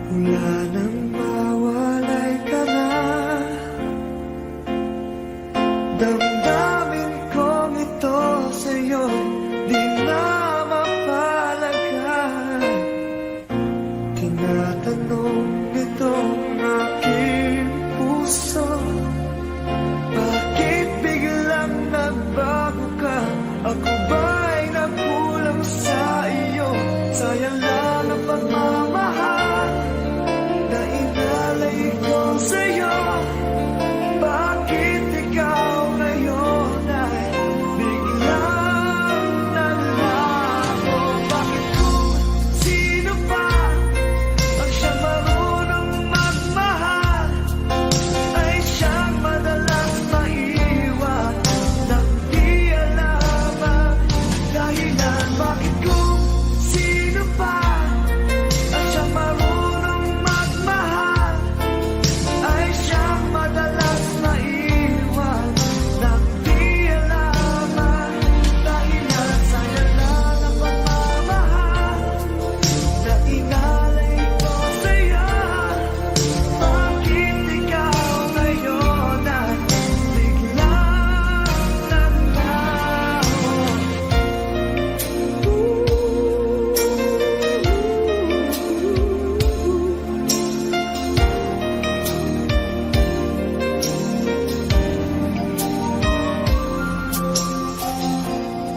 Mula nang mawalay ka na, damdamin kong ito sa'yo'y di na mapalagay. Tinatanong nitong aking puso, bakit biglang nagbago ka? Ako ba'y nagkulang sa iyo? Sayang lang ang pagmamahal na inalay ko sa'yo. Bakit ikaw ngayon ay biglang nalago? Bakit kung sino pa ang siyang marunong magmahal ay siyang madalas maiwan nang di alam ang dahilan? Bakit kung sino pa ang siyang marunong magmahal ay siyang madalas maiwan nang di alam ang dahilan? Sayang lang ang pagmamahal na inalay ko sa'yo. Bakit ikaw ngayon ay biglang naglaho?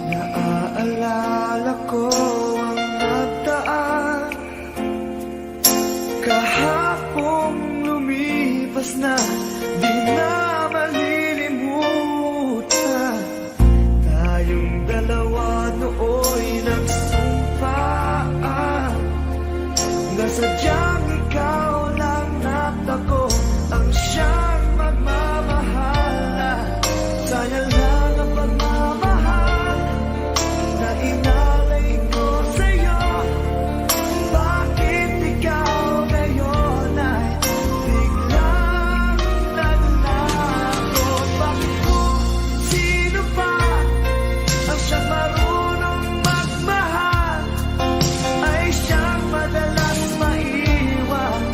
Naaalala ko ang nagdaan, kahapong lumipas na, di na malilimutan. Tayong dalawa nooy nagsumpaan na sadyang ikaw lang natako ang siyang magmamahala. Sayang lang ang pagmamahal na inalay ko sa'yo. Bakit ikaw ngayon ay biglang naglago? Bakit kung sino pa ang siyang marunong magmahal ay siyang madalas maiwan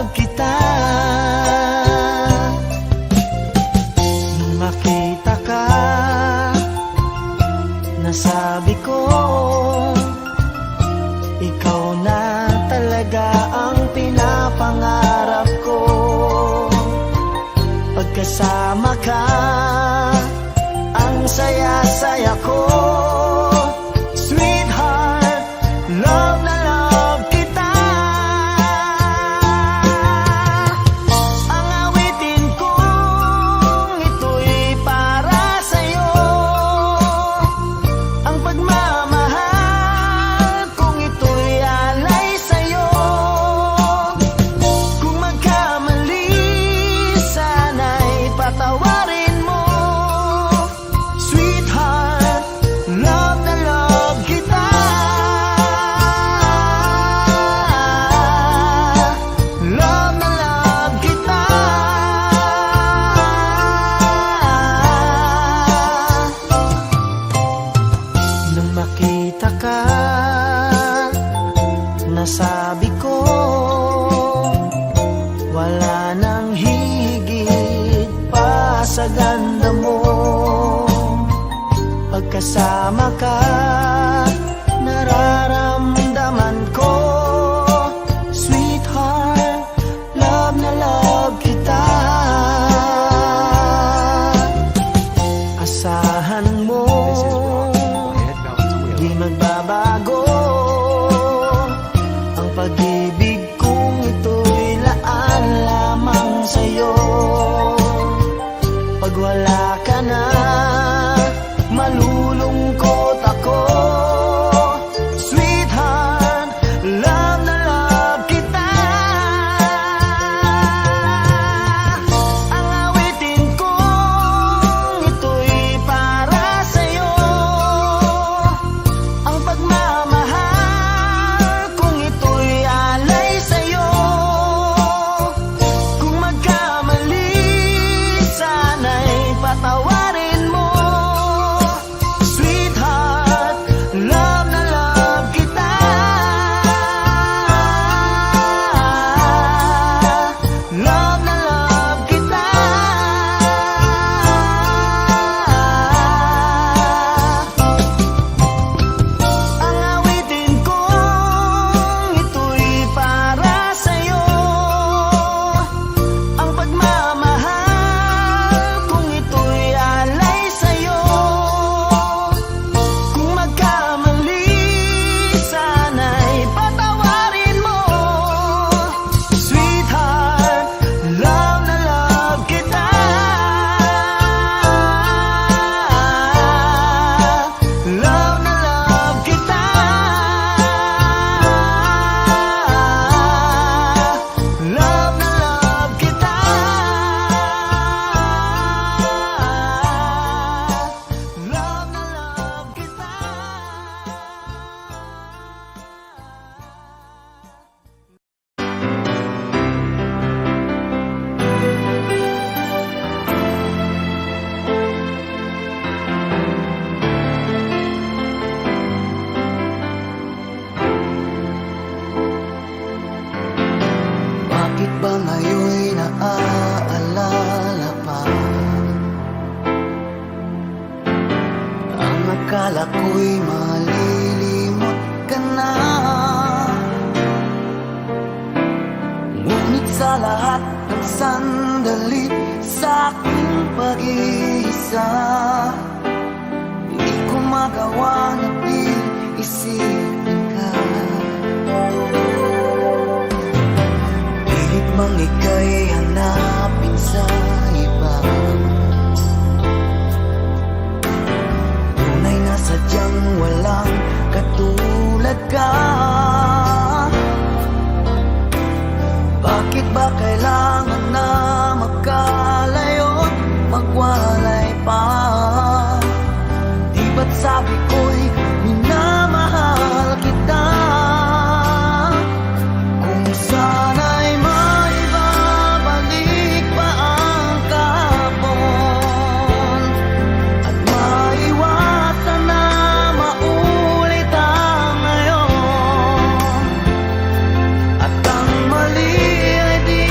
love kita. Nung makita ka, nasabi ko, ikaw na talaga ang pinapangarap ko. Pagkasama ka, ang saya-saya ko. Sweetheart, love na love kita. Ang awitin kong ito'y para sa'yo. Ang pagmamahal kong ito'y alay sa'yo. Kung magkamali, sana'y patawarin mo. Sweetheart, love na love kita. Love na love kita. Nung makita ka, nasabi ko, wala nang higit pa sa ganda mo. Pagkasama ka, nararamdaman ko. Sweetheart, love na love kita. Asahan mo, di magbabago ang pag-ibig kong ito'y laan lamang sa'yo. Pag wala ka na, malulungkot ako. Sweetheart, love na love kita. Ang awitin kong ito'y para sa'yo. Ang pagmamahal kong ito'y alay sa'yo. Kung magkamali, sana'y patawarin mo. Sweetheart, love na love kita. Love na love kita. Ang awitin kong ito'y para sa'yo. Ang pagmamahal kong ito'y alay sa'yo. Kung magkamali, sana'y patawarin mo. Sweetheart, love na love kita. Love na love kita. Love na love kita. Love na love kita. Bakit ba ngayon'y naaalala pa ang akala ko'y malilimot ka na? Ngunit sa lahat ng sandali sa aking pag-iisa, di ko magawa na di isipin ka. Pilit mang ika'y hanapin sa iba, tunay na sadyang walang katulad ka. Bakit ba kailangan na magkalayo't magwalay pa? Di ba't sabi ko'y minamahal kita? Kung sana'y maibabalik pa ang kahapon at maiwasan na maulit ang ngayon, at ang mali ay di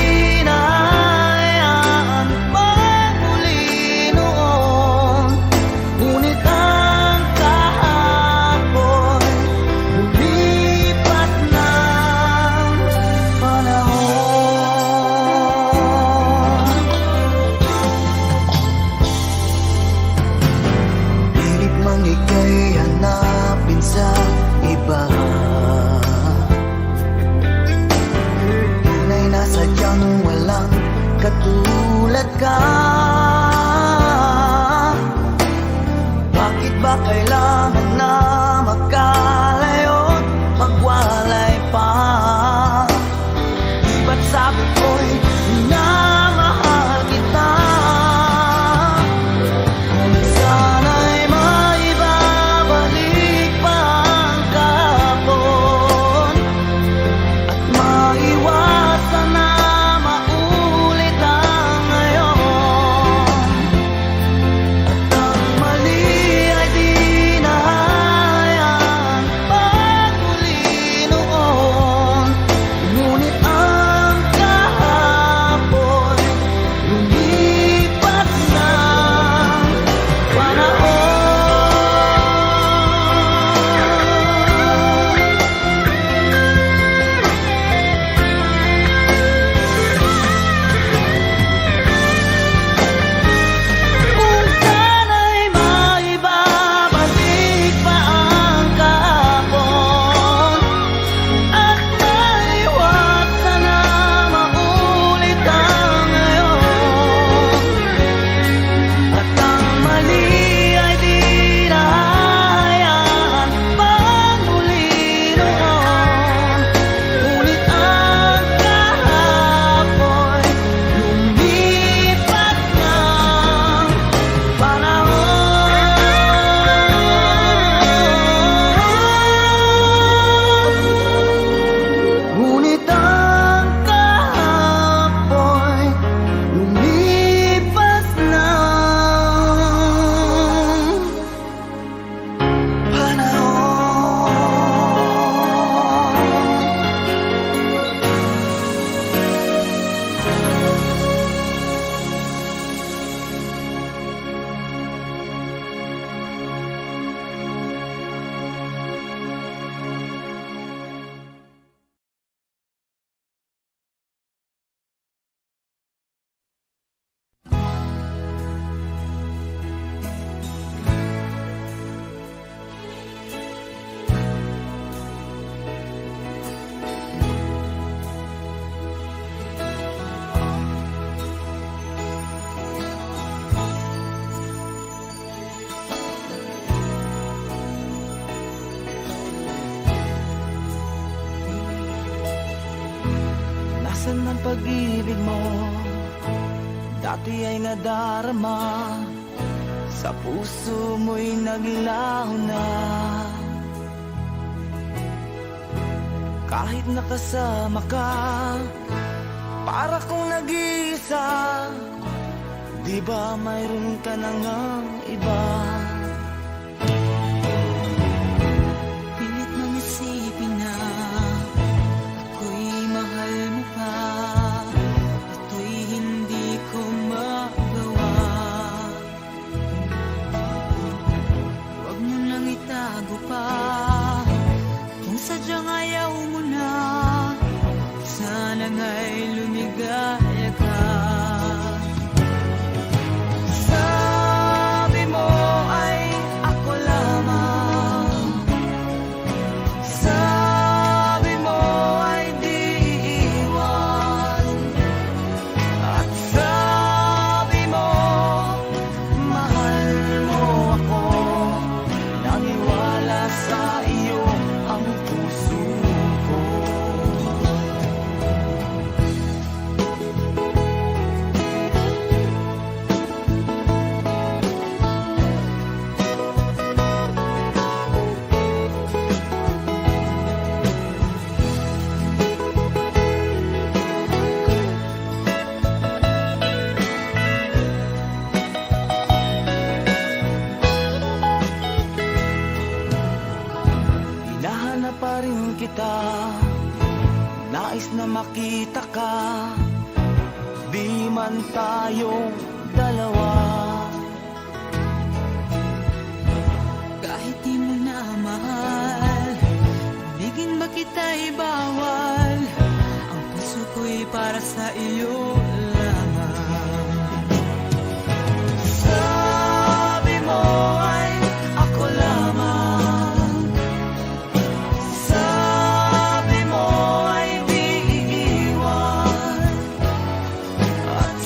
katulad ka? Bakit ba kailangan na magkalayo't magwalay pa? Di ba't sabi ko'y minamahal kita? Kung sana'y maibabalik pa ang kahapon at maiwasan na maulit ang ngayon, at ang mali ay di na hayaan pagmuli noon. Ngunit ang kahapon lumipas ng panahon. Kung sana'y maibabalik pa ang kahapon at maiwasan na maulit ang ngayon, at ang mali ay di na hayaan pagmuli noon. Ngunit ang kahapon lumipas ng panahon. Ngunit ang kahapon lumipas ng panahon. Nasaan ang pag-ibig mo? Dati ay nadarama, sa puso mo'y naglaho na. Kahit nakasama ka, para kong nag-iisa. Di ba mayroon ka na ngang iba? Pilit mong isipin na ako'y mahal mo pa. Ito'y hindi ko magawa. Huwag mo nang itago pa kung sadyang ayaw mo na. Sana nga'y lumigaya ka. Sabi mo ay ako lamang. Sabi mo ay di iiwan. At sabi mo mahal mo ako. Naniwala sa iyo ang puso ko. Hinahanap pa rin kita, nais na makita ka. Di man tayong dalawa. Kahit di mo na mahal, bigin ba kita'y bawal. Ang puso ko'y para sa iyo lamang. Sabi mo ay ako lamang. Sabi mo ay di iiwan. At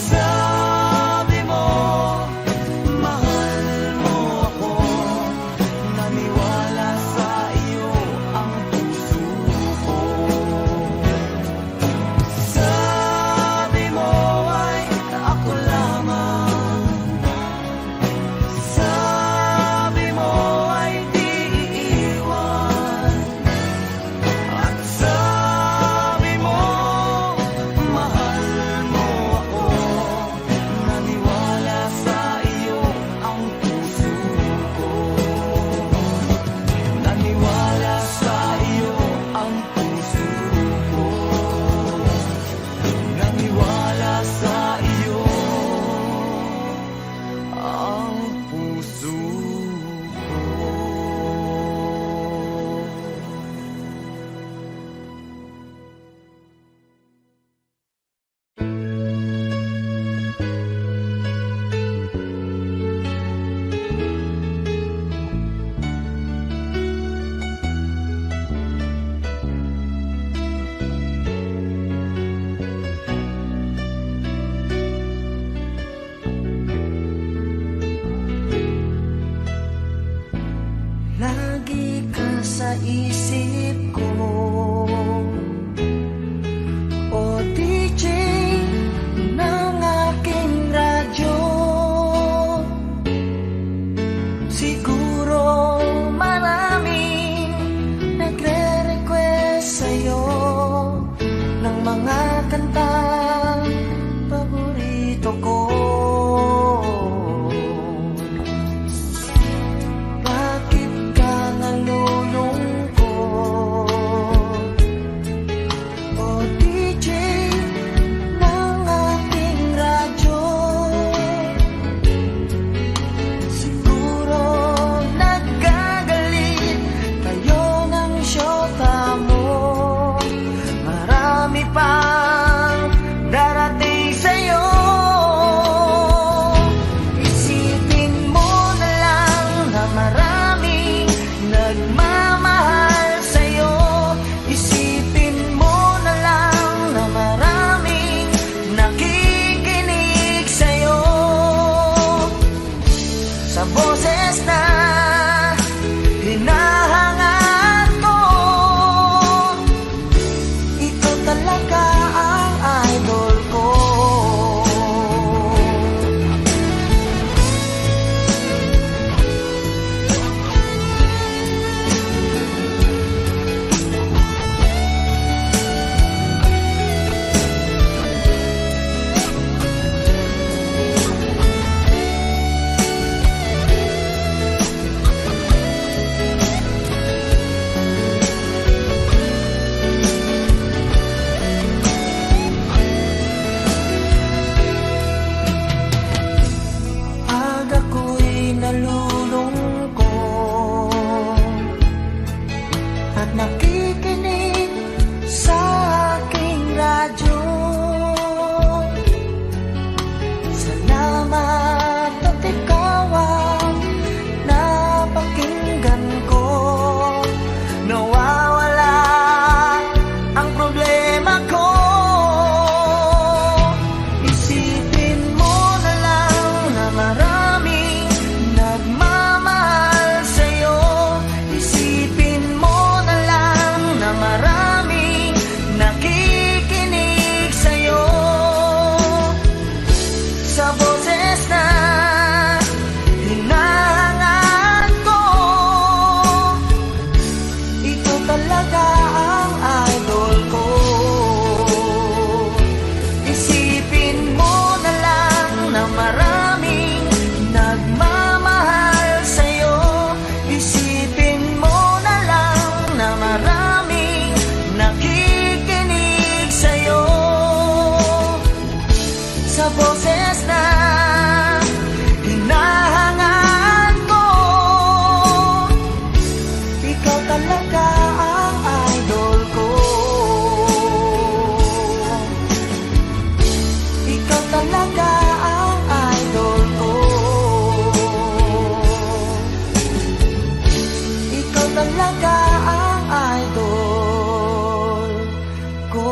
boses na hinahangaan ko. Ikaw talaga ang idol ko. Ikaw talaga ang idol ko. Ikaw talaga ang idol ko.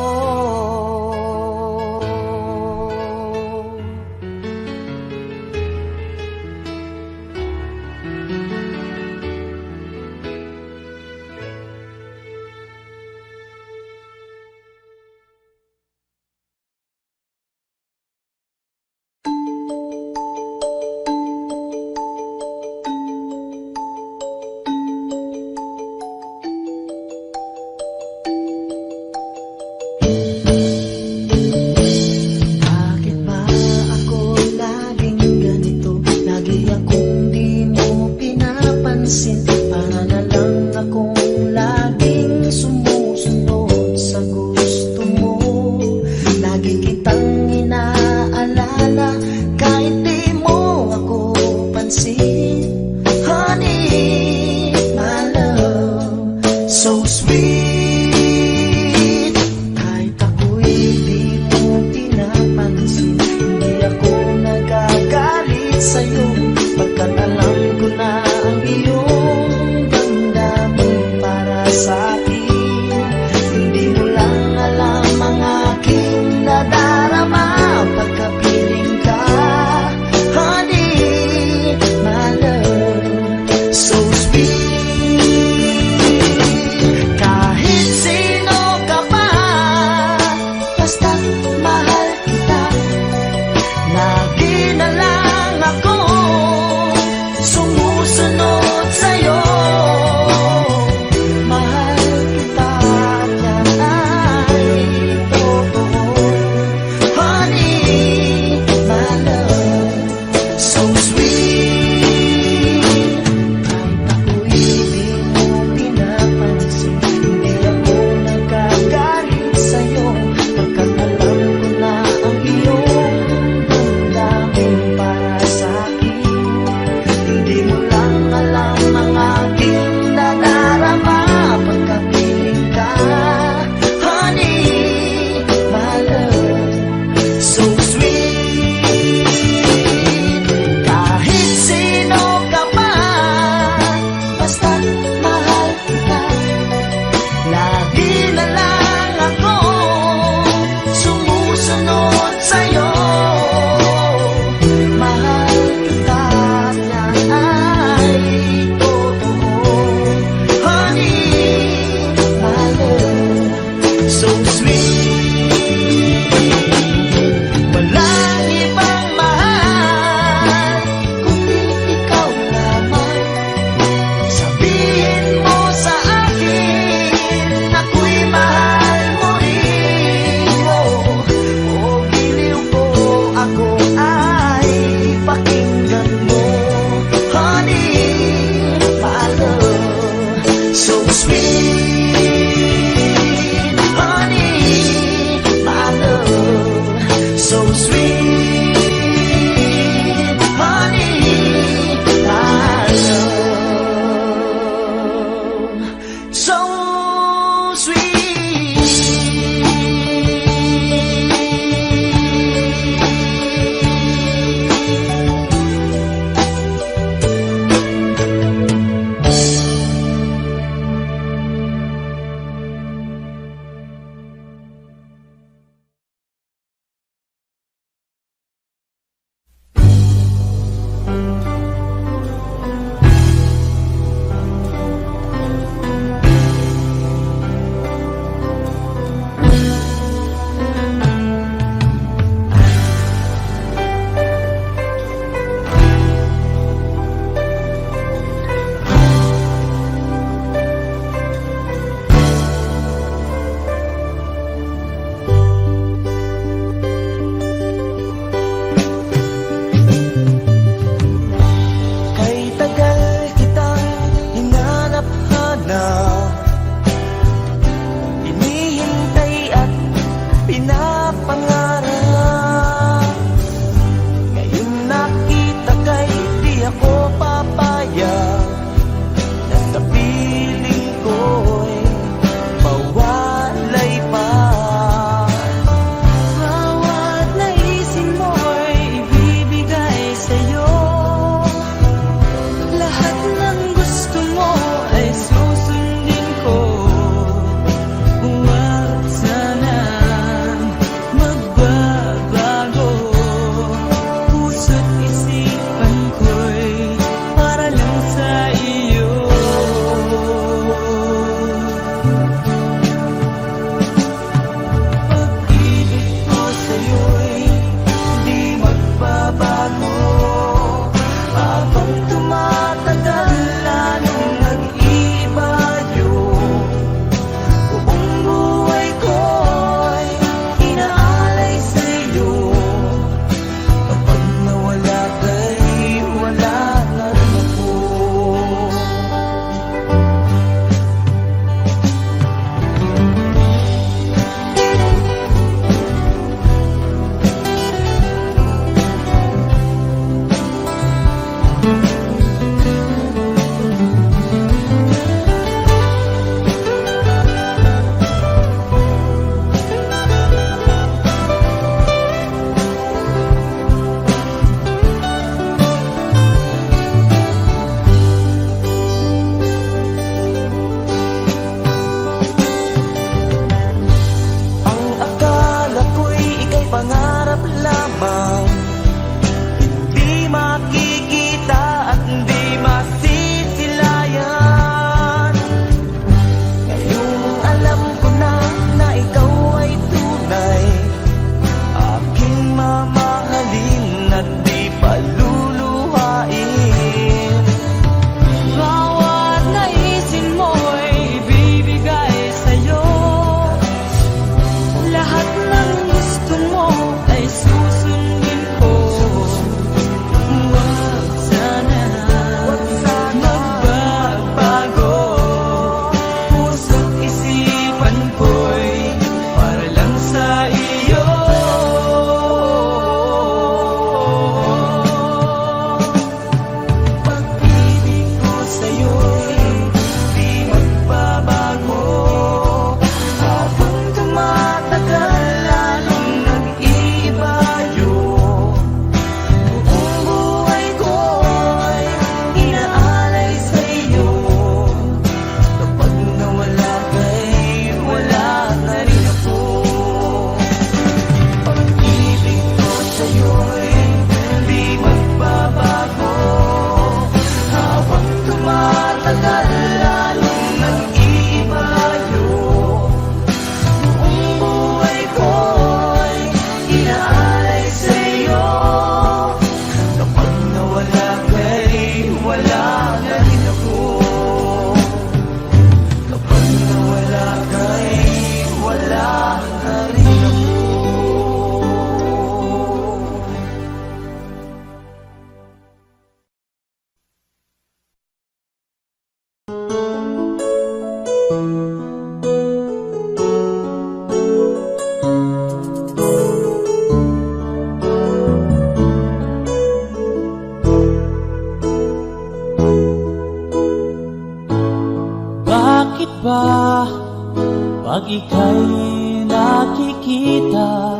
Pag ika'y nakikita,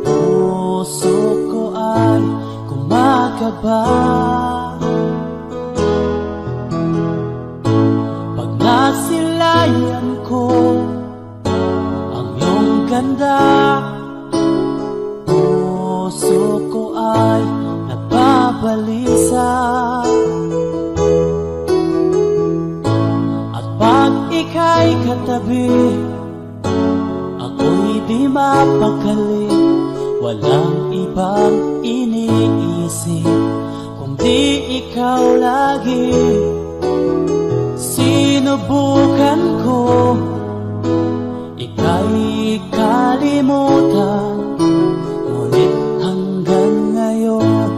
puso ko ay kumakaba. Pag nasilayan ko ang iyong ganda, puso ko ay nagbabalisa. At pag ika'y katabi, ako'y di mapakali. Walang ibang iniisip kundi ikaw lagi. Sinubukan ko ika'y kalimutan, ngunit hanggang ngayon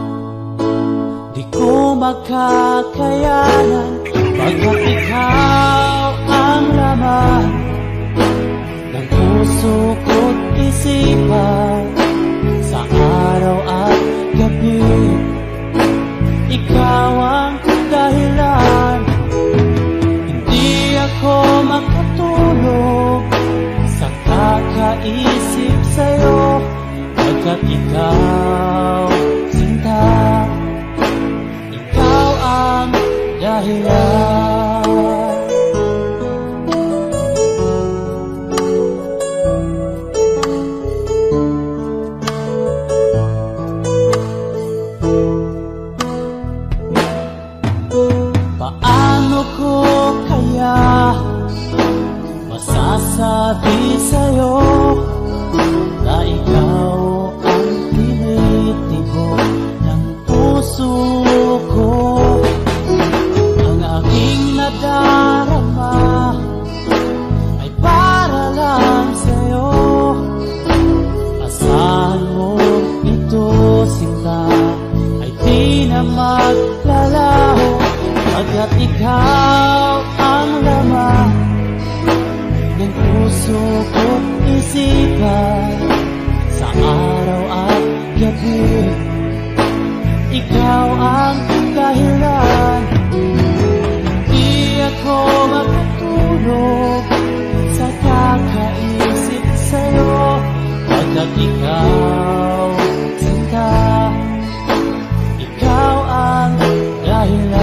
di ko makakayanan. Pagkat ikaw ang laman ng puso ko't isipan, sa araw at gabi ikaw ang dahilan. Hindi ako makatulog sa kakaisip sa'yo, pagkat ikaw, sinta, ikaw ang dahilan. Paano ko kaya masasabi sa'yo na ikaw ang tinitibok ng puso ko? Ang aking nadarama ay para lang sa'yo. Asahan mo ito, sinta, ay di na maglalaho, pagkat ikaw ang laman ng puso ko't isipan, sa araw at gabi ikaw ang dahilan. Di ako makatulog sa kakaisip sa'yo, pagkat ikaw, sinta, ikaw ang dahilan.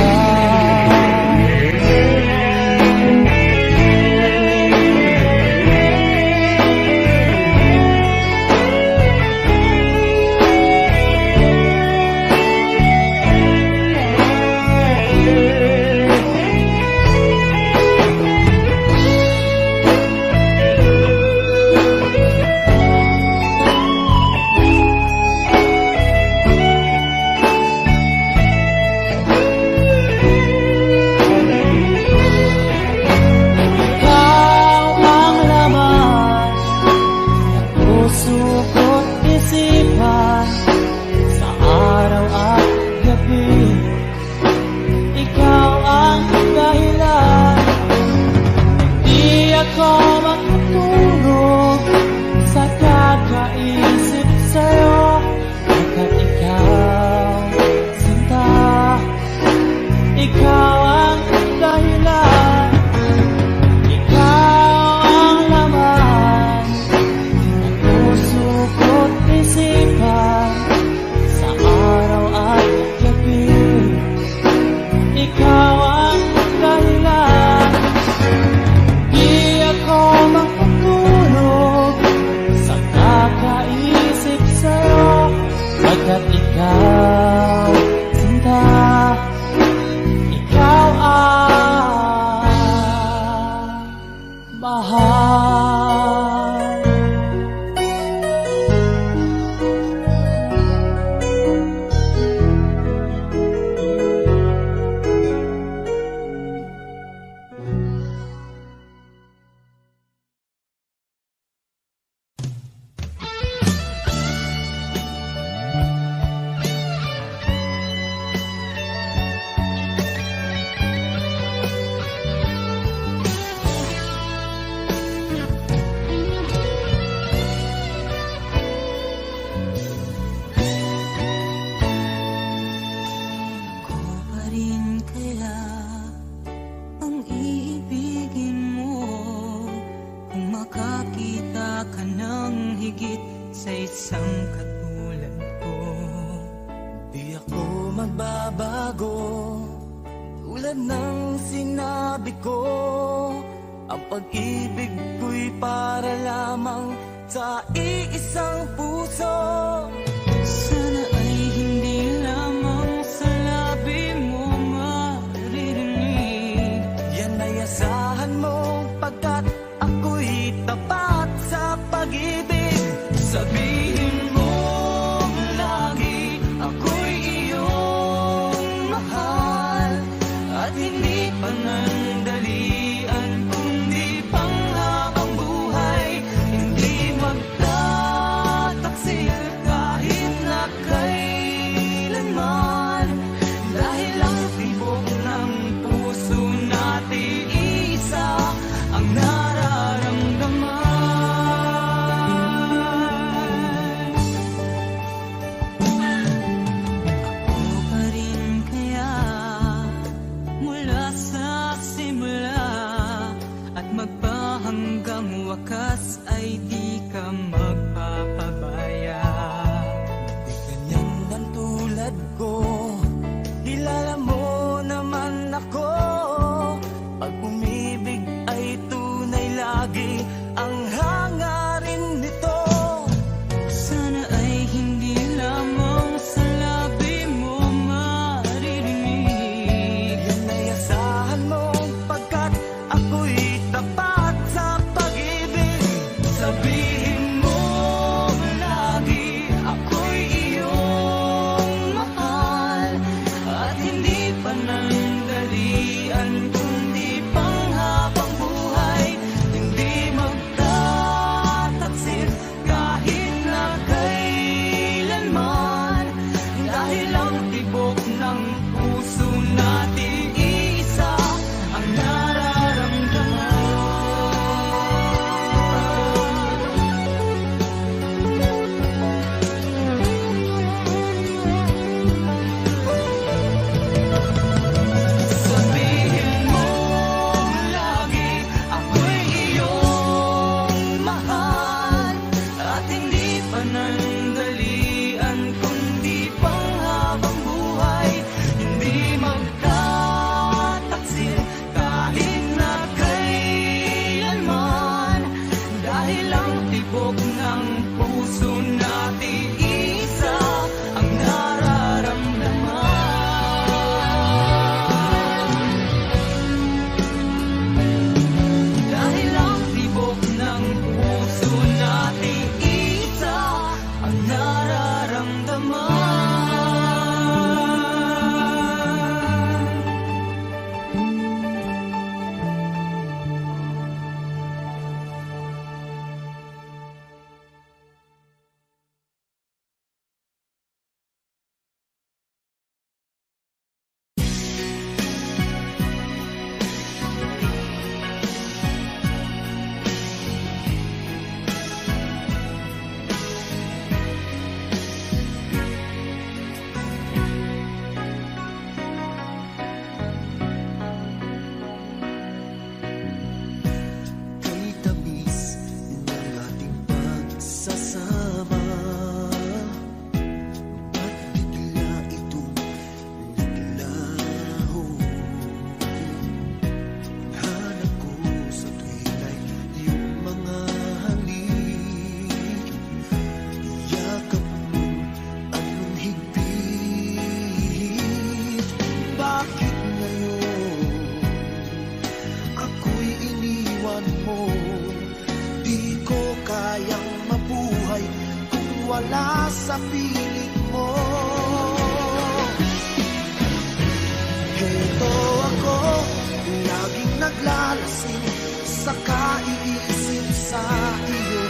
Tulad ng sinabi ko, ang pag-ibig ko'y para lamang sa iisang puso. Sana ay hindi lamang sa labi mo maririnig. Yan ay asahan mo, pagkat ako'y tapat sa pag-ibig. Sabihin mo lagi ako'y iyong mahal, at hindi panandalian kundi panghabang buhay. Hindi magtataksil kahit na kailanman, dahil ang tibok ng puso natin isa ang nararamdaman. Ako pa rin kaya mula sa simula, at magpahanggang wakas ay di ka magpapabaya. Di ganyan ang tulad ko, kilala mo naman ako. Pag umibig ay tunay lagi ang hangarin nito. Sana ay hindi lamang sa labi mo maririnig. Yan ay asahan mo, pagkat ako'y tapat sa pag-ibig. Sabihin mo lagi ako'y iyong mahal, at hindi panandalian kundi panghabang buhay. Hindi magtataksil kahit na kailanman, dahil ang tibok ng puso natin isa ang nararamdaman. Sabihin mo lagi ako'y iyong mahal, at hindi panandalian kundi panghabang buhay. Hindi magtataksil kahit na kailanman, dahil ang tibok ng puso natin isa ang nararamdaman. Dahil ang tibok ng puso natin isa ang nararamdaman. Kay tamis ng ating pagsasama, ba't bigla itong naglaho? Hanap ko sa tuwing ay iyong mga halik, yakap mo anong higpit. Bakit ngayon ako'y iniwan mo? Di ko kayang mabuhay kung wala sa piling mo. Heto ako, laging naglalasing sa kaiisip sa iyo,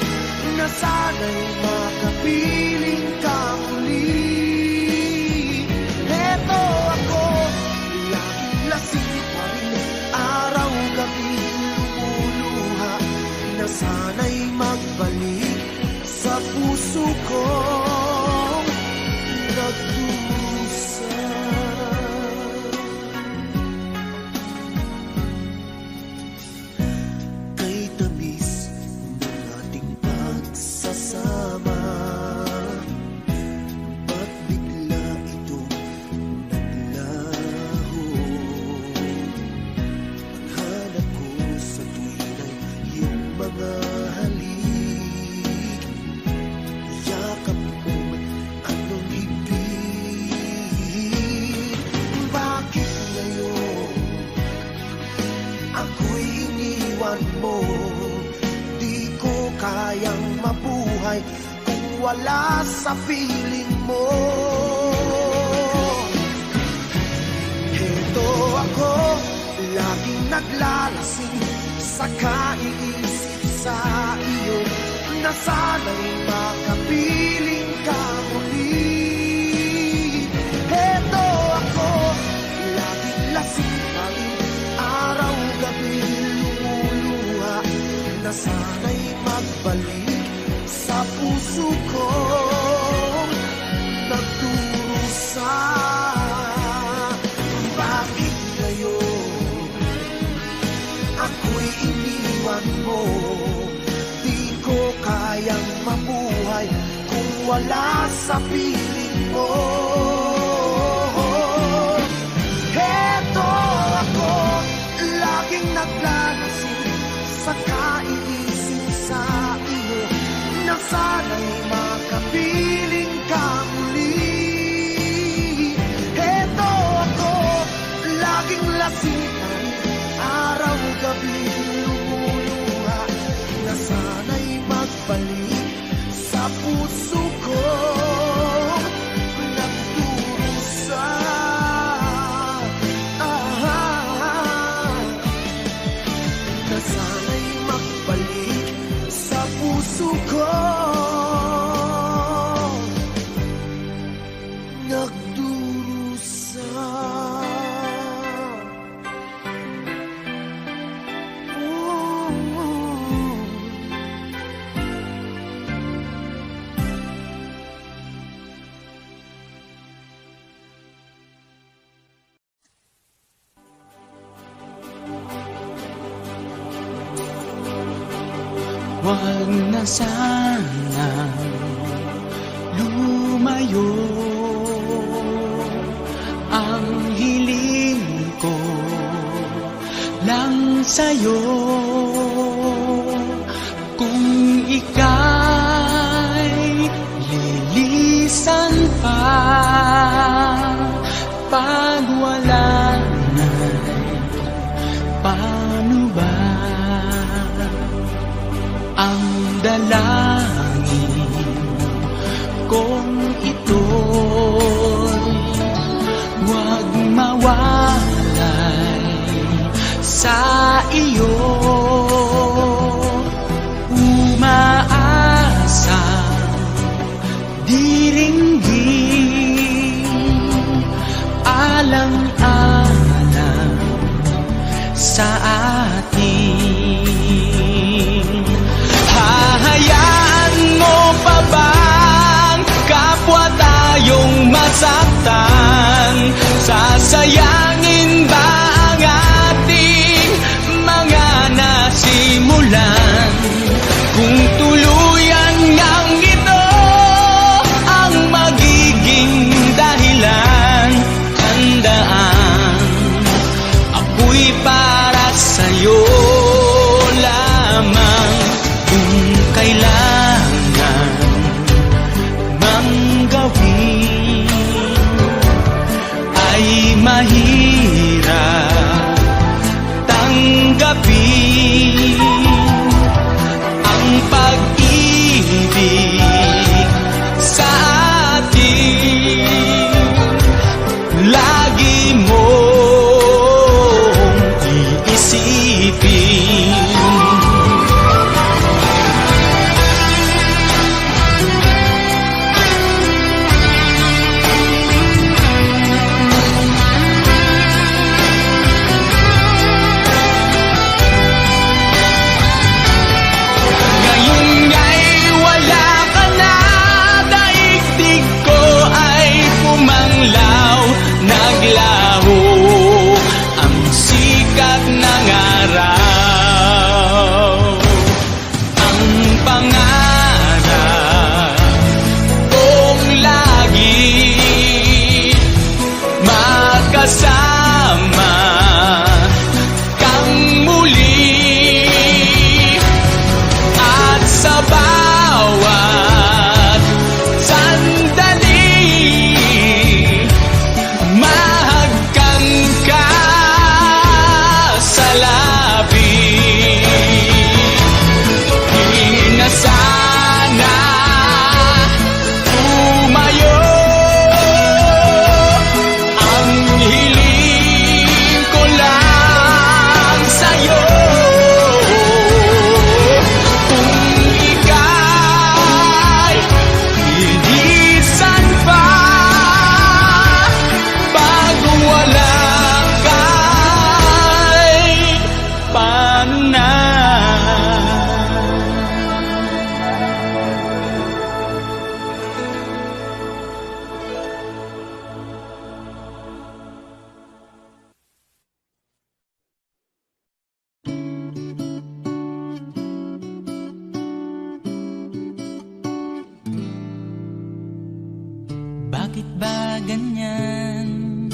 na sana'y makapiling ka muli. Heto ako, laging lasing pa rin, araw-gabi lumuluha, na sana'y magbalik sa puso kong nagdusa. Kay tamis ng ating pagsasama, mabuhay kung wala sa piling mo. Heto ako, laging naglalasing sa kaiisip sa iyo, na sana'y makapiling ka muli. Heto ako, laging lasing pa rin, araw-gabi lumuluha, na sana'y magbalik sa puso ko nagdurusa. Bakit ngayon ako'y iniwan mo? Di ko kayang mabuhay kung wala sa piling mo. Heto ako, laging naglalasing sa kaiisip sa iyo, na sana'y makapiling ka muli. Heto ako, laging lasing pa rin, araw-gabi lumuluha, na sana'y magbalik sa puso ko nagdurusa. Na sana'y magbalik sa puso ko nagdurusa. Huwag na sana lumayo, ang hiling ko lang sa'yo. Kung ika'y lilisan pa, pag wala na'y paano ba? Ang dalangin kong ito'y huwag mawalay sa iyo. Umaasa diringgin, alang-alang sa atin. Hahayaan mo pa bang kapwa tayong masaktan? Sasayangin ba ang ating mga nasimulan? Kung tuluyan ngang ito ang magiging dahilan, handaan ako'y para sa'yo lamang. Kung kailangan mang gawin ay mahirap tanggapin, ang pag-ibig sa atin lagi mong iisipin. Naglaho ang sikat ng araw, ang pangarap kong lagi magkasama kang muli, at sa bawat sandali mahal Bakit ba ganyan?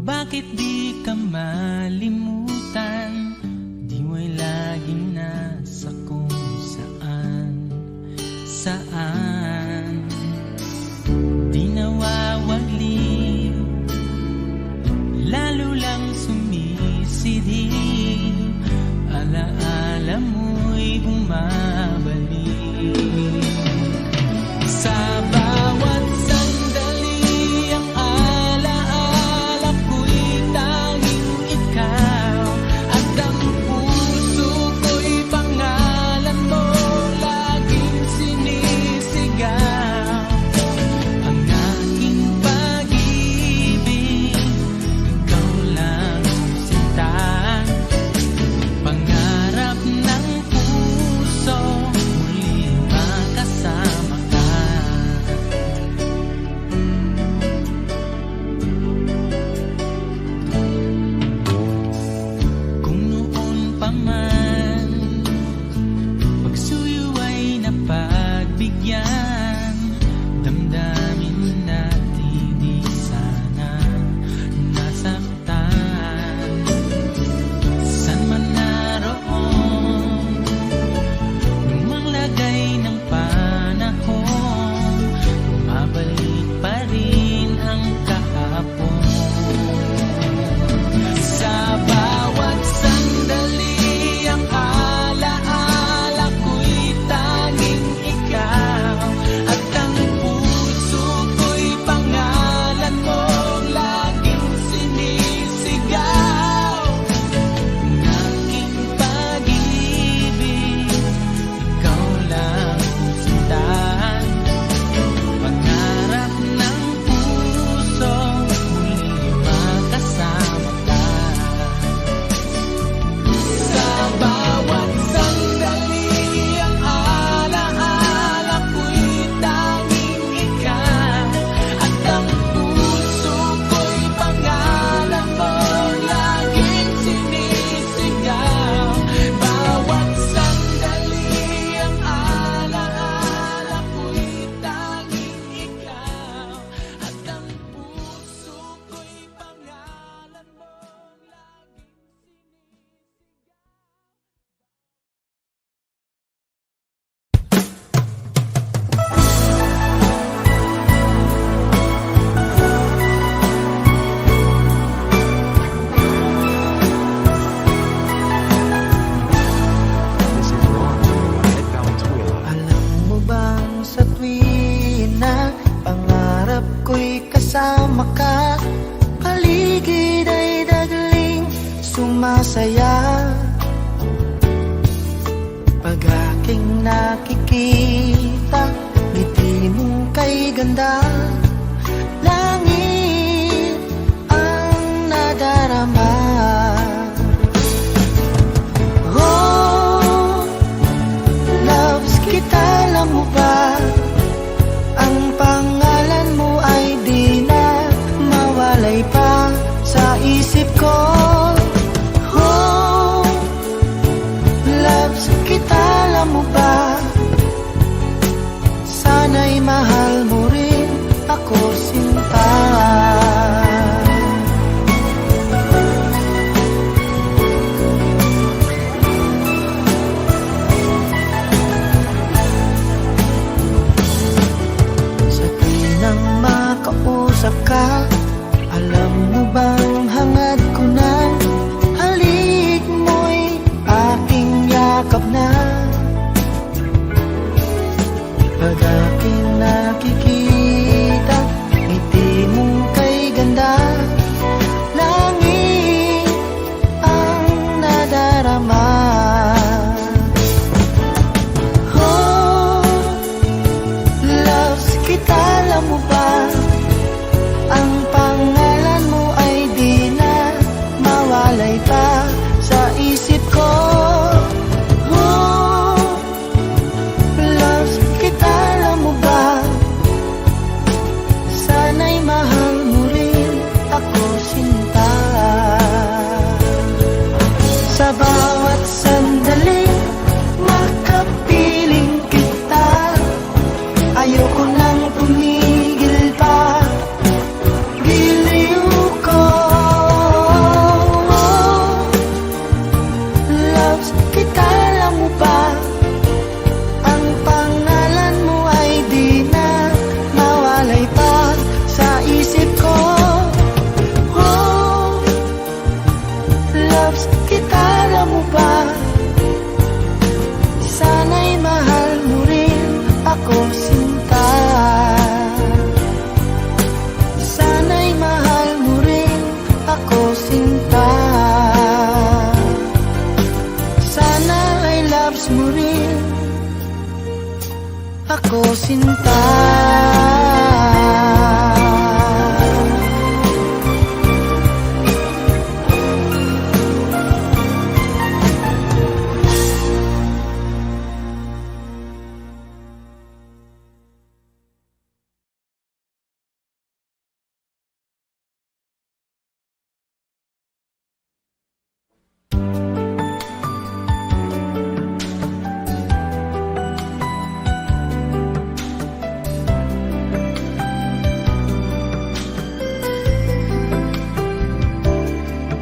Bakit di ka malimutan? Di mo'y laging nasa kung saan, saan. Di nawawagli, lalo lang sumisidhi. Alaala mo'y bumabalik. Sa bawat sandali, ang alaala ko'y tanging ikaw. At ang puso ko'y pangalan mo laging sinisigaw. Ang aking pag-ibig, ikaw lang sinta. Pangarap ng puso, muli makasama ka. Kung noon pa man pagsuyo ay napagbigyan, damdamin natin di sana nasaktan. San man naroon, lumang lagay ng panahon, mabalik pa rin ang kahapon. Sa bawat sandali, ang alaala ko'y tanging ikaw. At ang puso ko'y pangalan mo laging sinisigaw. Ang aking pag-ibig, ikaw lang sinta. Pangarap ng puso, muli makasama ka. Sa bawat sandali, ang alaala ko'y tanging ikaw. At ang puso ko'y pangalan mo laging sinisigaw. Bawat sandali, ang alaala ko'y tanging ikaw. At ang puso ko'y pangalan mo laging This is Ron at Valenzuela. Alam mo bang sa tuwing na pangarap ko'y kasama ka, paligid ay dagling sumasaya. Pag aking nakikita, ngiti mong kay ganda, langit ang nadarama. Oh, loves kita, alam mo ba? Ang pangalan mo ay di na mawalay pa sa isip ko. Oh, loves kita, alam mo ba? Sana'y mahal mo rin ako, sinta. Sa tuwing makausap ka, alam mo bang hangad ko na, halik mo'y aking yakap na. Pag aking nakikita, ngiti mong kay ganda, langit ang nadarama. Oh, loves kita, alam mo ba? Ang lumilipad sa isip ko. Oh, loves kita, alam mo ba? Sana'y mahal mo rin ako, sinta. Sana'y mahal mo rin ako, sinta. Sana ay loves mo rin ako, sinta.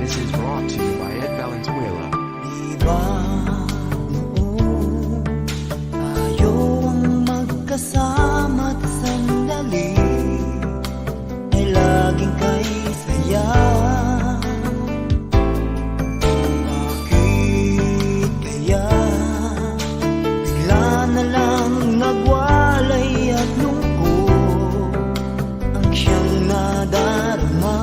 This is brought to you by Ed Valenzuela. Diba noon tayo ang magkasama't sandali ay laging kay saya? Bakit kaya bigla na lang nagwalay at lungkot ang siyang nadarama?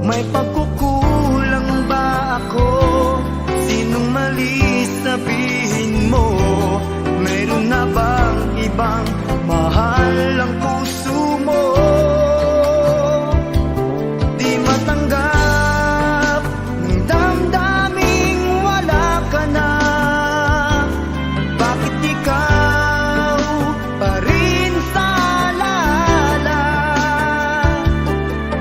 May pagkukulang ba ako? Sinong mali, sabihin mo? Meron na bang ibang mahal ang puso mo? Di matanggap ng damdaming wala ka na. Bakit ikaw pa rin sa alala?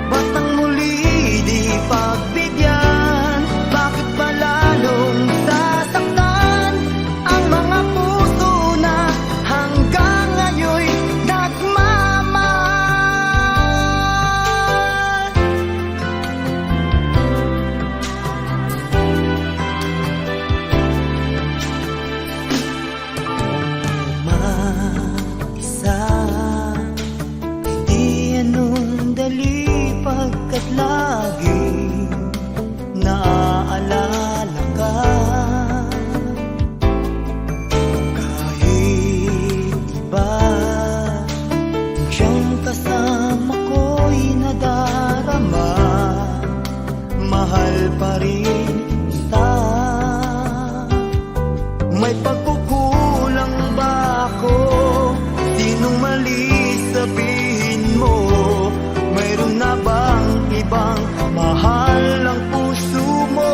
Ba't ang muli di pagbigyan? Bakit pa lalong sasaktan ang mga puso na hanggang ngayon'y nagmamahal? Mag-isa, hindi anong dali pagkat laging naaalala ka. Kahit iba ang siyang kasama ko'y nadarama, mahal pa rin kita. May pagkukulang ba ako? Sinong mali, sabihin mo? Mayroon na bang ibang mahal ang puso mo?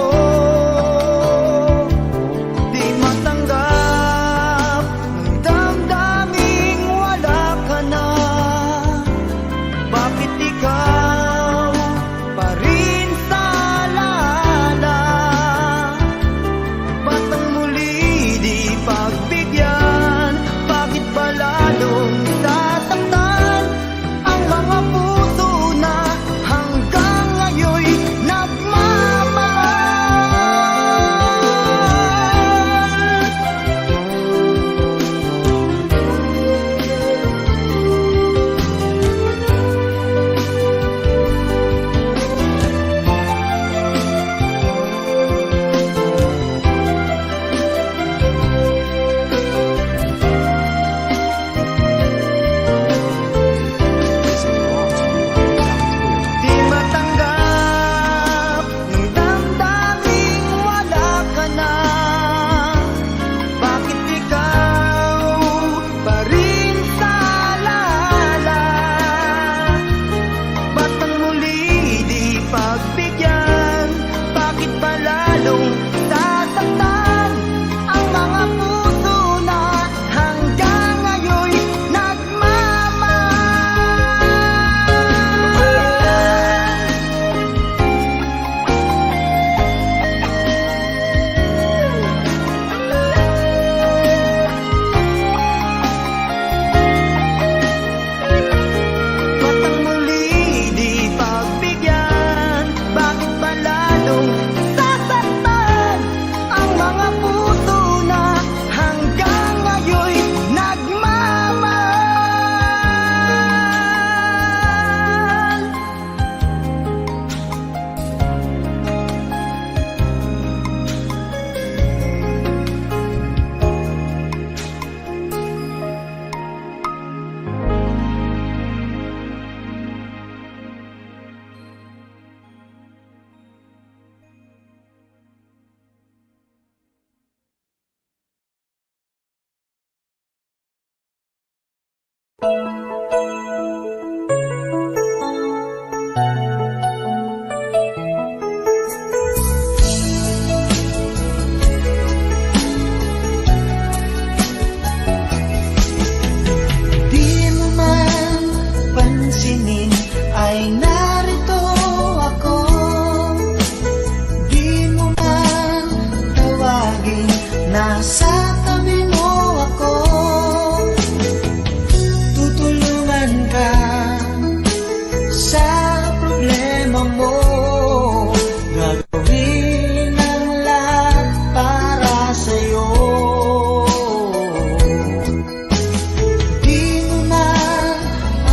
Di matanggap ng damdaming wala ka na. Bakit ikaw pa rin sa alala? Ba't ang muli di pagbigyan? Bakit ba lalong sasaktan ang mga puso na hanggang ngayon'y nagmamahal? Di mo man pansinin ay narito ako. Di mo man tawagin, nasa tabi mo ako. Tutulungan ka sa problema mo. Gagawin ang lahat para sa'yo. Di mo man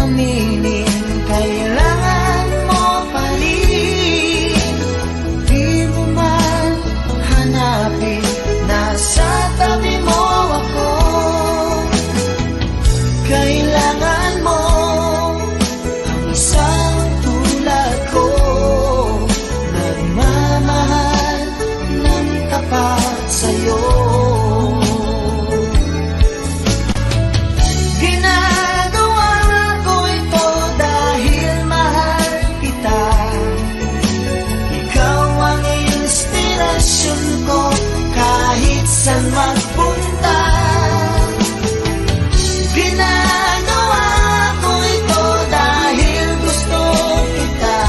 aminin, kailangan mo pa rin. Di mo man hanapin, nasa tabi mo ako. Kailangan mo ang isang tulad ko, nagmamahal ng tapat sa'yo. Ginagawa ko ito dahil mahal kita. Ikaw ang inspirasyon ko kahit saan magpunta. Ginagawa ko ito dahil gusto kita.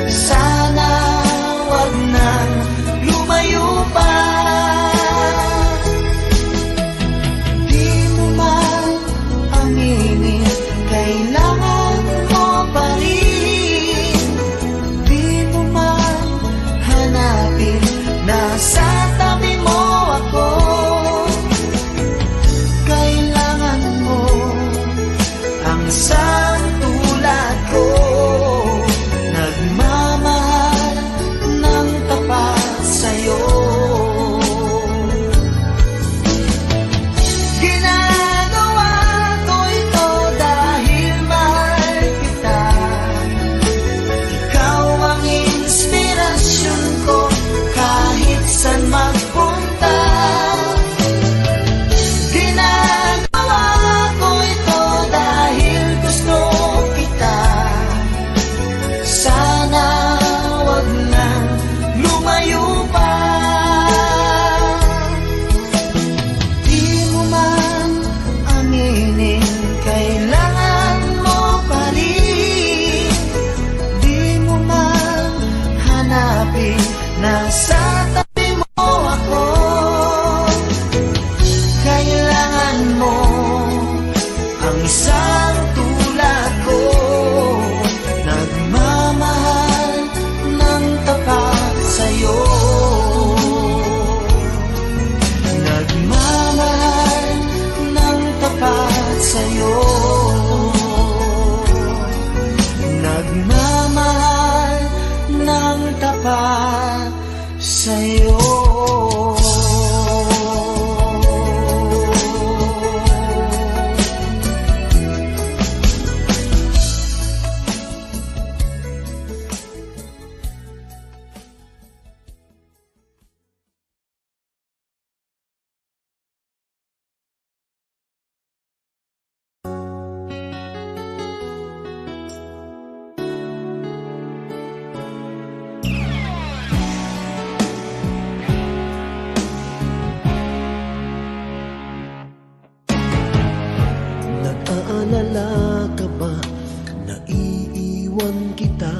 Sana wag nang lumayo pa. Di mo man aminin, kailangan mo pa rin. Di mo man hanapin, nasa tabi mo ako. Kailangan mo ang isang tulad ko, nagmamahal ng tapat sa'yo. Ginagawa ko ito dahil mahal kita. Ikaw ang inspirasyon ko kahit saan magpunta. Ginagawa ko ito dahil gusto kita. Sana wag nang lumayo pa. Di mo man aminin, kailangan mo pa rin. Di mo man hanapin, nasa tabi mo ako. Kailangan mo ang isang tulad ko, nagmamahal ng tapat sa'yo. Nagmamahal ng tapat sa'yo. Nagmamahal ng tapat sa'yo. Nag-aalala ka ba na iiwan kita?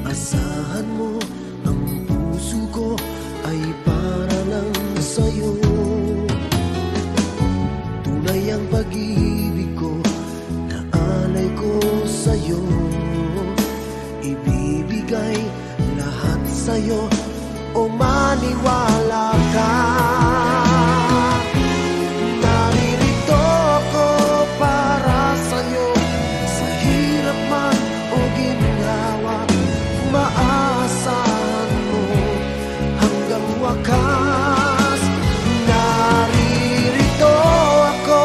Asahan mo, ang puso ko ay para lang sa'yo. Tunay ang pag-ibig ko na alay ko sa'yo. Ibibigay lahat sa'yo o maniwala ka. Naririto ako para sa'yo, sa hirap man o ginhawa. Maasahan mo hanggang wakas. Naririto ako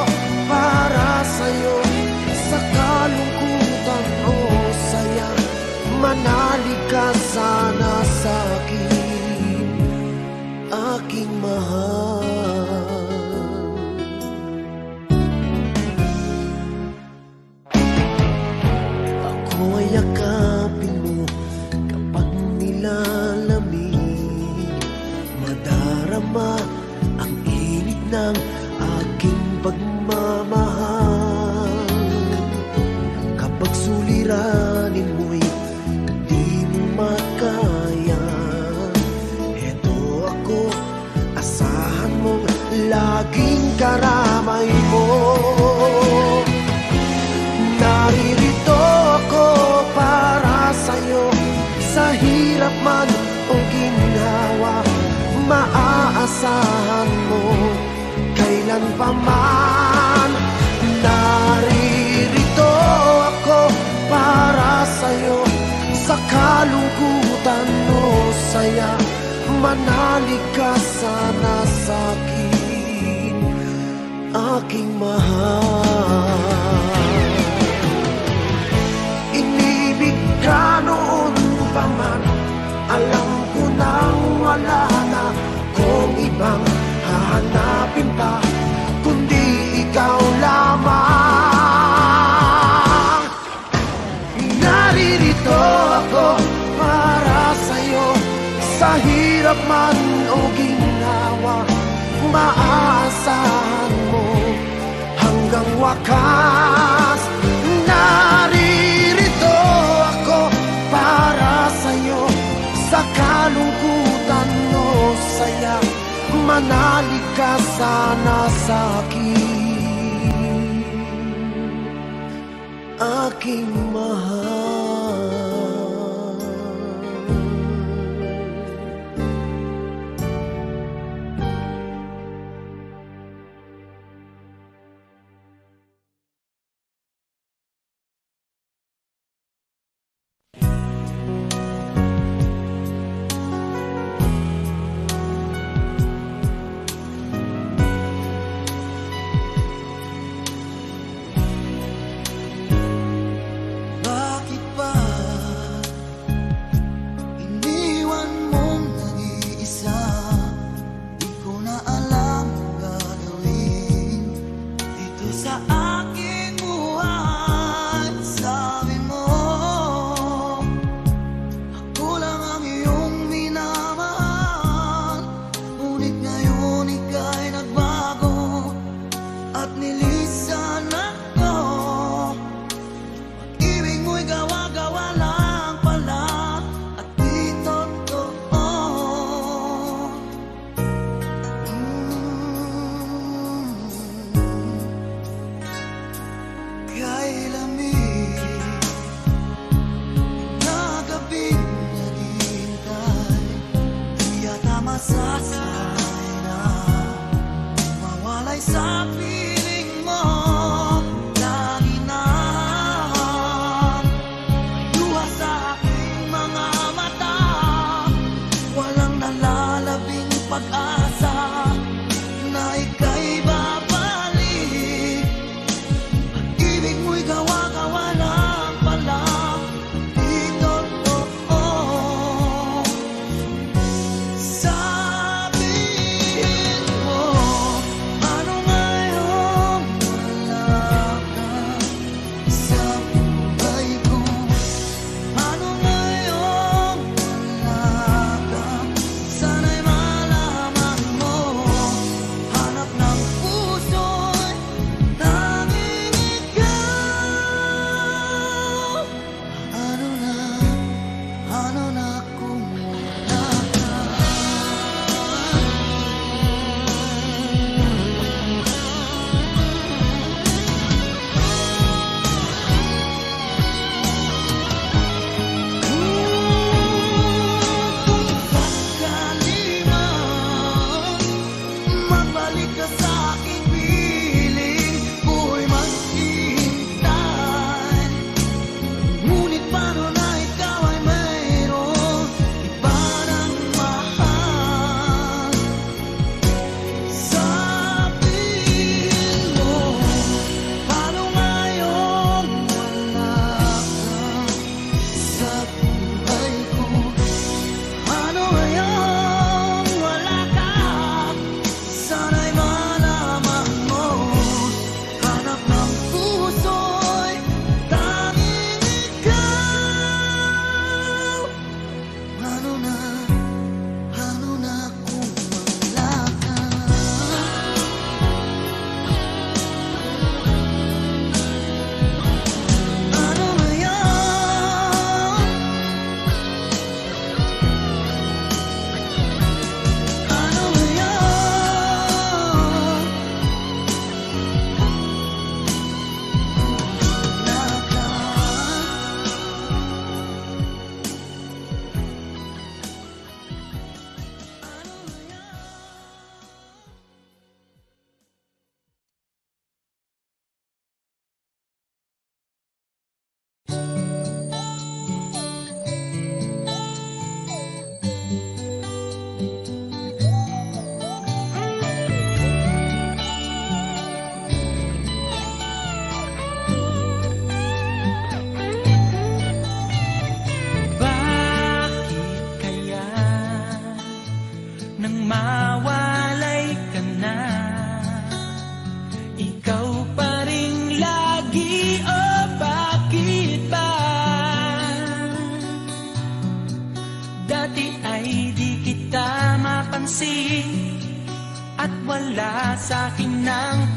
para sa'yo, sa kalungkutan o saya. Manalig ka sana sa'kin, aking mahal. suliranin mo'y di mo makaya. Eto ako, asahan mong laging karamay mo. Naririto ako para sa'yo, sa hirap man o ginhawa, maaasahan mo kailan pa man. Naririto ako para sa'yo, sa kalungkutan o saya, manalig ka sana sa'kin, aking mahal. Inibig ka noon pa man, alam ko nang wala na kung ibang hahanapin pa, kundi ikaw lamang. Naririto ako para sa'yo, sa hirap man o ginhawa, maaasahan mo hanggang wakas. Naririto ako para sa'yo, sa kalungkutan o saya, manalig ka sana sa'kin, aking mahal.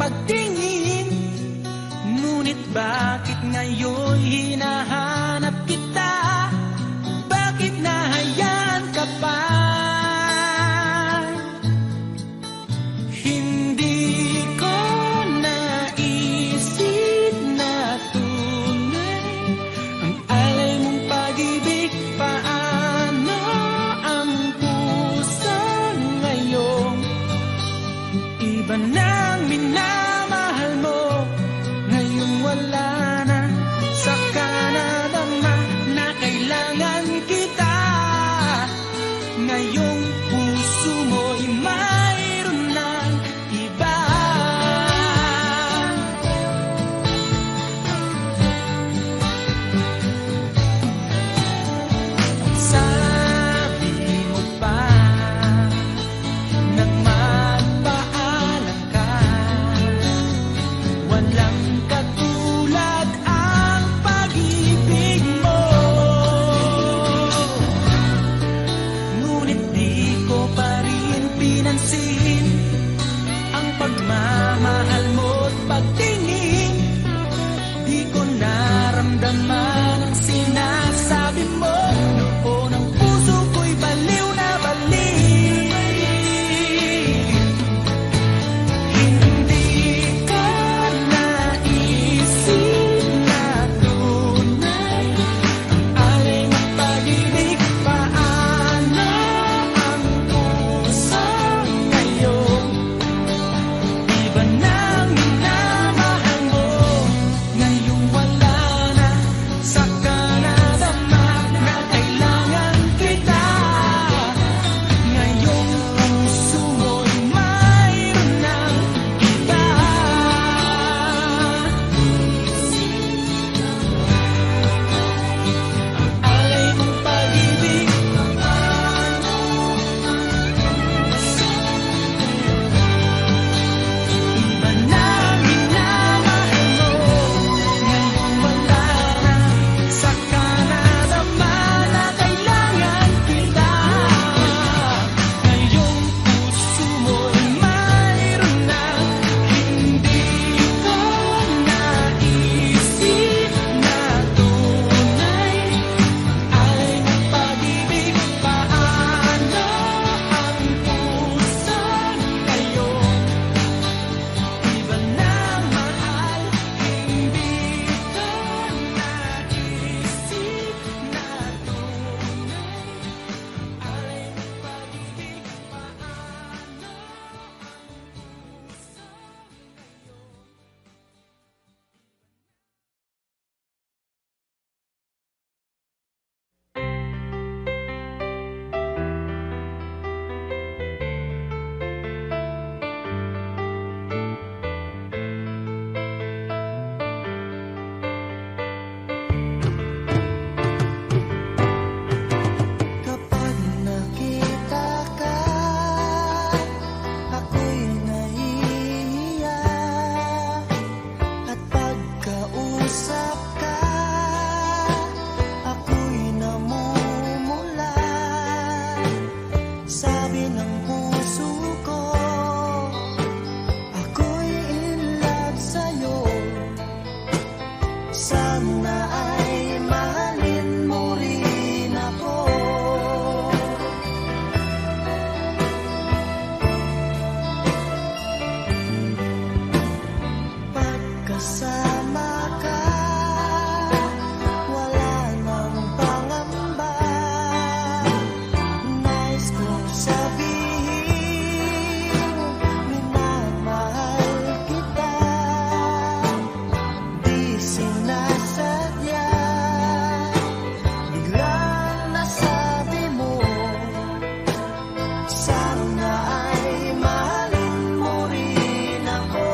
pagtingin. Ngunit bakit ngayon hinahanap kita? Bakit nahayaan ka pa? Hindi ko naisip na tunay ang alay mong pag-ibig. Paano ang puso ngayon? Iba nang minamahal mo, ngayong wala na. Saka nadama na kailangan kita. Ngayong puso mo'y mayroon ng iba. Sabi mo pa nang magpaalam ka, walang katulad ang pag-ibig mo. Ngunit di ko pa rin pinansin ang pagmamahal mo't pagtingin. Di ko naramdaman ang sinasabi mo. Noon ang puso ko'y baliw na baliw. Hindi ko naisip na tunay ang alay mong pag-ibig. Paano ang puso ngayon? Iba nang minamahal mo, ngayong wala na. Saka nadama na kailangan kita. Ngayong puso mo'y mayroon ng iba. Alay mong pag-ibig. Iba nang minamahal mo, ngayong wala na. Saka nadama na kailangan kita. Ngayong puso mo'y mayroon na. Hindi ko naisip na tunay alay mong pag-ibig. Paano ang puso ngayon? Iba na mahal, hindi ko naisip na tunay alay mong pag-ibig. Kapag nakita ka, ako'y nahihiya. At pagkausap ka, ako'y namumula. Sabi ng puso ko, ako'y in love sa'yo. Sana ay mahalin mo rin ako. Pagkasama ka, wala nang pangamba. Nais kong sabihin, minamahal kita. Di sinasadya, biglang nasabi mo, sana ay mahalin mo rin ako.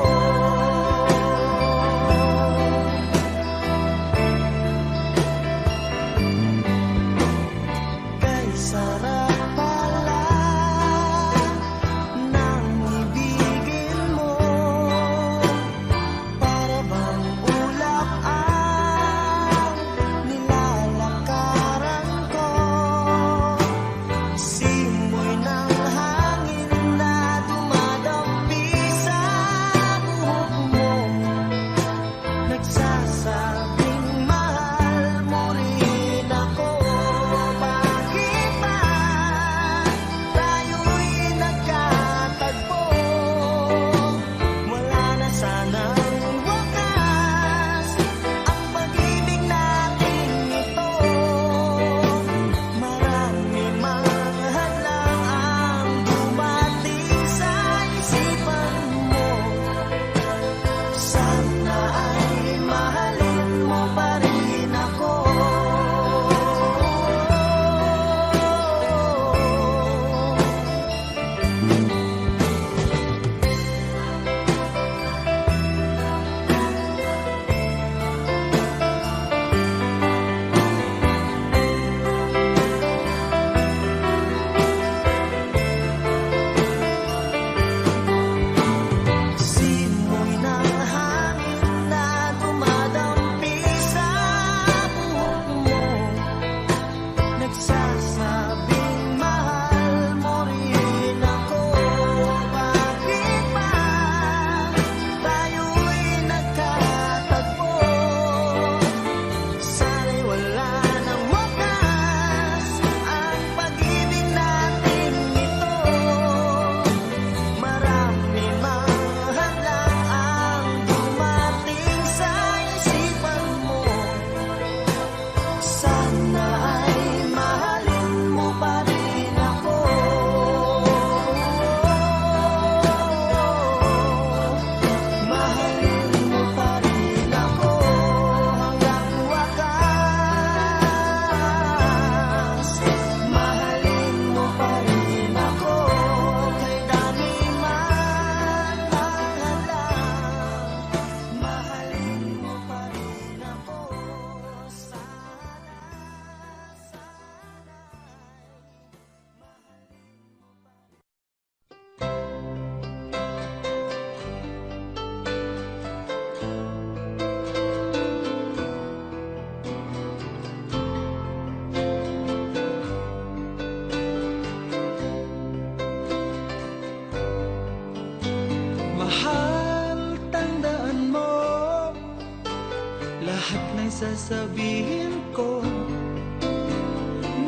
lahat ng sasabihin ko,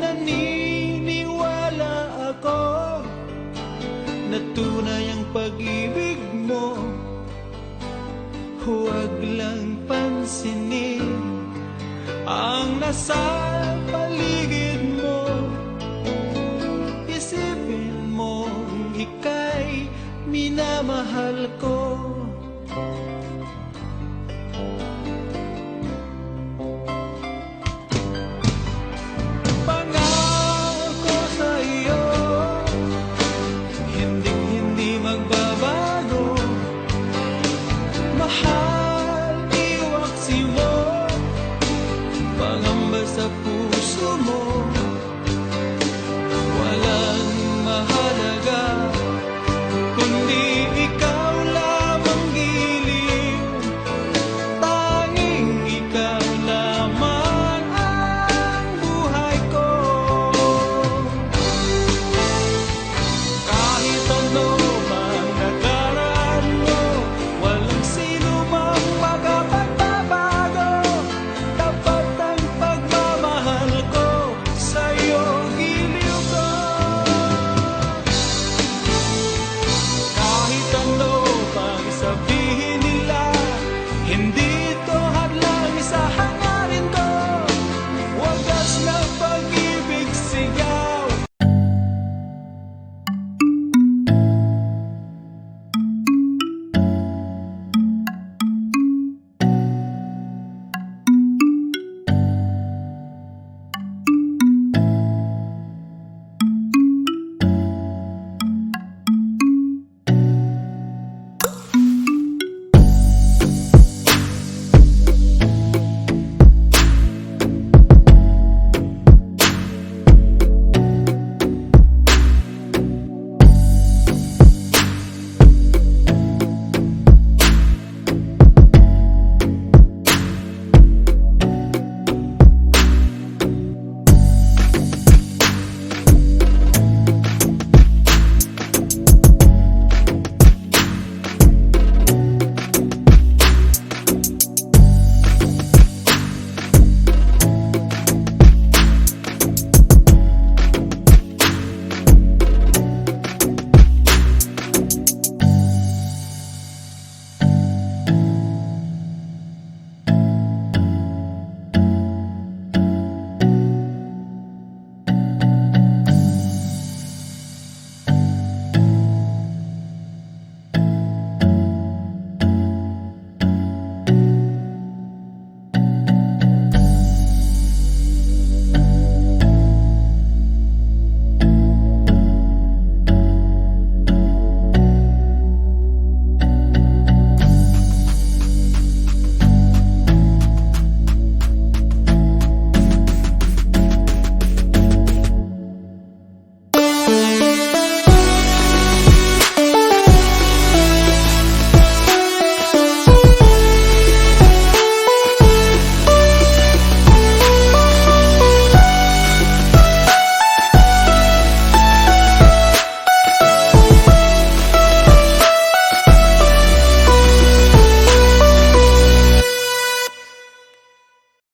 naniniwala ako na tunay ang pag-ibig mo. Huwag lang pansinin ang nasa paligid mo. Isipin mo ika'y minamahal ko.